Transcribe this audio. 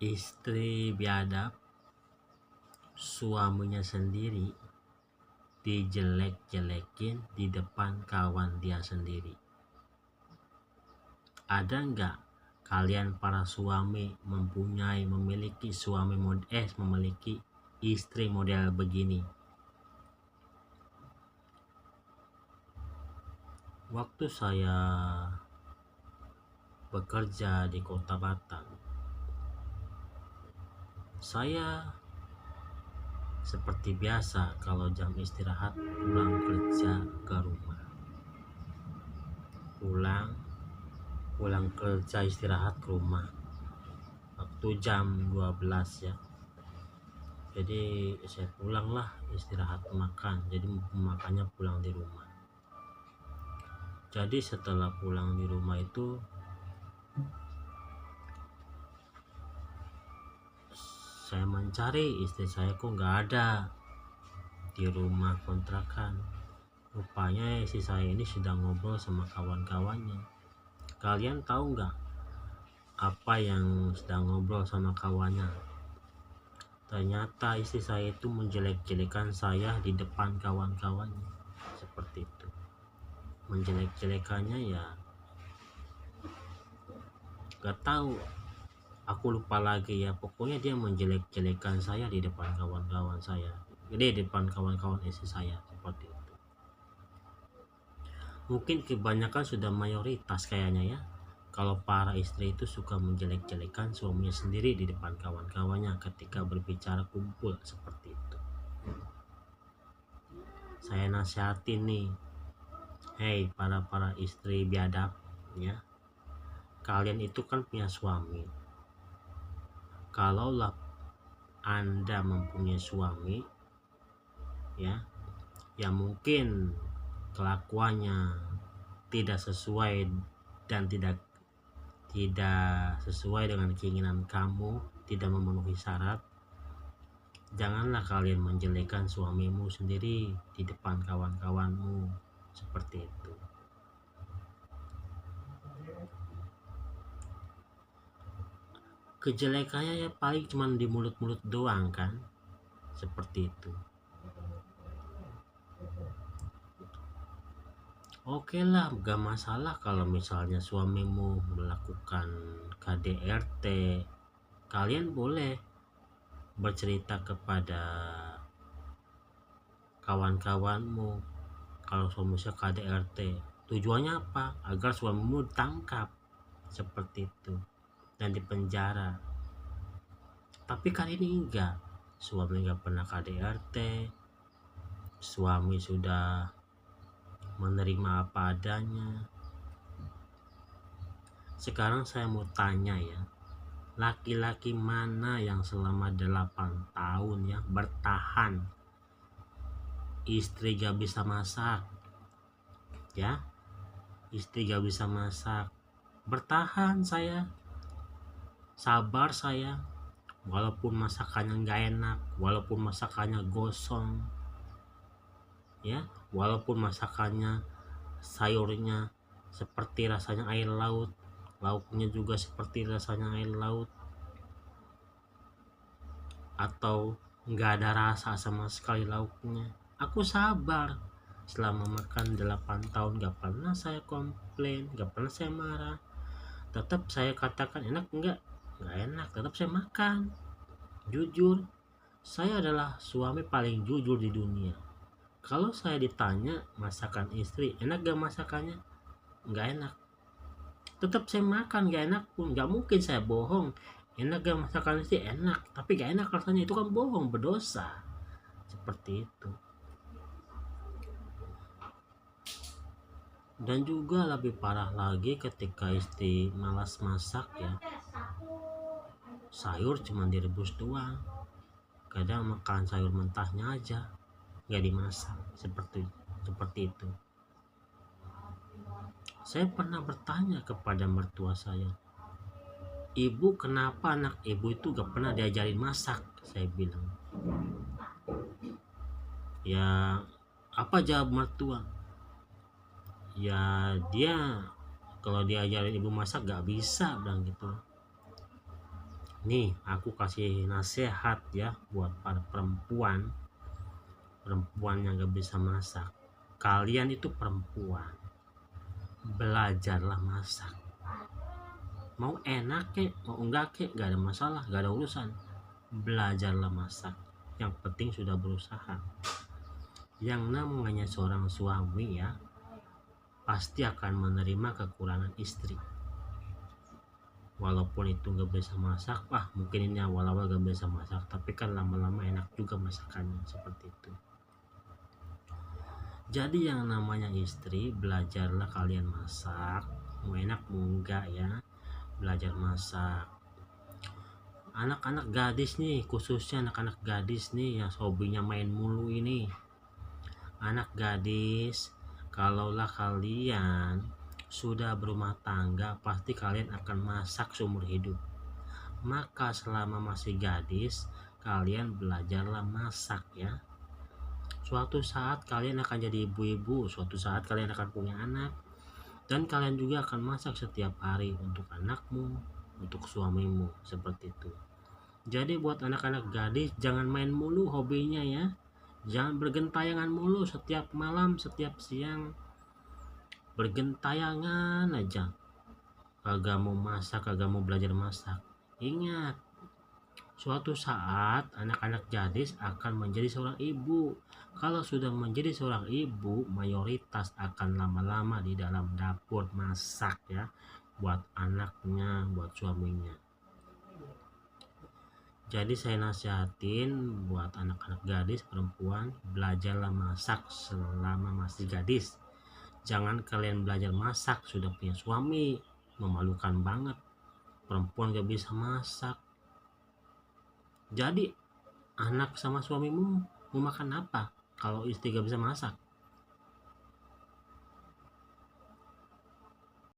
Istri biadab suaminya sendiri dijelek-jelekin di depan kawan dia sendiri. Ada nggak kalian para suami memiliki istri model begini? Waktu saya bekerja di Kota Batam, saya seperti biasa kalau jam istirahat pulang kerja ke rumah. Pulang kerja istirahat ke rumah waktu jam 12 ya. Jadi saya pulanglah istirahat makan. Jadi makannya pulang di rumah. Jadi setelah pulang di rumah itu saya mencari istri saya, kok nggak ada di rumah kontrakan. Rupanya istri saya ini sedang ngobrol sama kawan-kawannya. Kalian tahu nggak apa yang sedang ngobrol sama kawannya? Ternyata istri saya itu menjelek-jelekan saya di depan kawan-kawannya. Seperti itu. Menjelek-jelekannya ya gak tahu, aku lupa lagi ya. Pokoknya dia menjelek-jelekan saya di depan kawan-kawan saya. Jadi di depan kawan-kawan istri saya. Seperti itu. Mungkin kebanyakan sudah mayoritas kayaknya ya, kalau para istri itu suka menjelek-jelekan suaminya sendiri di depan kawan-kawannya ketika berbicara kumpul. Seperti itu. Saya nasihatin nih, hei para istri biadab ya, kalian itu kan punya suami. Kalaulah Anda mempunyai suami ya, yang mungkin kelakuannya tidak sesuai dan tidak sesuai dengan keinginan kamu, tidak memenuhi syarat, janganlah kalian menjelekkan suamimu sendiri di depan kawan-kawanmu. Seperti itu. Kejelekannya ya paling cuma di mulut-mulut doang kan. Seperti itu. Oke lah, gak masalah kalau misalnya suamimu melakukan KDRT. Kalian boleh bercerita kepada kawan-kawanmu kalau suaminya KDRT. Tujuannya apa? Agar suamimu ditangkap. Seperti itu. Dan dipenjara. Tapi kali ini enggak. Suami enggak pernah KDRT. Suami sudah menerima apa adanya. Sekarang saya mau tanya ya, laki-laki mana yang selama 8 tahun ya bertahan, istri gak bisa masak ya, istri gak bisa masak, bertahan saya, sabar saya, walaupun masakannya gak enak, walaupun masakannya gosong ya, walaupun masakannya sayurnya seperti rasanya air laut, lauknya juga seperti rasanya air laut, atau nggak ada rasa sama sekali lauknya, aku sabar selama makan 8 tahun. Nggak pernah saya komplain, nggak pernah saya marah, tetap saya katakan enak nggak enak, tetap saya makan. Jujur, saya adalah suami paling jujur di dunia. Kalau saya ditanya masakan istri enak gak masakannya, nggak enak, tetap saya makan. Gak enak pun nggak mungkin saya bohong. Enak gak masakan istri? Enak, tapi gak enak rasanya, itu kan bohong, berdosa. Seperti itu. Dan juga lebih parah lagi ketika istri malas masak ya, sayur cuma direbus doang, kadang makan sayur mentahnya aja, gak dimasak. Seperti itu. Saya pernah bertanya kepada mertua saya, ibu, kenapa anak ibu itu gak pernah diajarin masak? Saya bilang. Ya, apa jawab mertua? Ya, dia kalau diajarin ibu masak gak bisa, bilang gitu. Nih aku kasih nasihat ya buat para perempuan yang gak bisa masak. Kalian itu perempuan, belajarlah masak. Mau enak kek, mau enggak kek, gak ada masalah, gak ada urusan. Belajarlah masak. Yang penting sudah berusaha. Yang namanya seorang suami ya, pasti akan menerima kekurangan istri. Walaupun itu gak bisa masak, mungkin ini awal-awal gak bisa masak, tapi kan lama-lama enak juga masakannya, seperti itu. Jadi yang namanya istri, belajarlah kalian masak. Mau enak mau enggak ya, belajar masak. Anak-anak gadis nih, khususnya anak-anak gadis nih yang hobinya main mulu ini. Anak gadis, kalaulah kalian sudah berumah tangga, pasti kalian akan masak seumur hidup. Maka selama masih gadis, kalian belajarlah masak ya. Suatu saat kalian akan jadi ibu-ibu, suatu saat kalian akan punya anak, dan kalian juga akan masak setiap hari untuk anakmu, untuk suamimu, seperti itu. Jadi buat anak-anak gadis, jangan main mulu hobinya ya. Jangan bergentayangan mulu setiap malam, setiap siang. Bergentayangan aja. Kagak mau masak, kagak mau belajar masak. Ingat, suatu saat anak-anak gadis akan menjadi seorang ibu. Kalau sudah menjadi seorang ibu, mayoritas akan lama-lama di dalam dapur masak ya, buat anaknya, buat suaminya. Jadi saya nasihatin buat anak-anak gadis perempuan, belajarlah masak selama masih gadis. Jangan kalian belajar masak sudah punya suami, memalukan banget. Perempuan gak bisa masak. Jadi anak sama suamimu mau makan apa kalau istri gak bisa masak?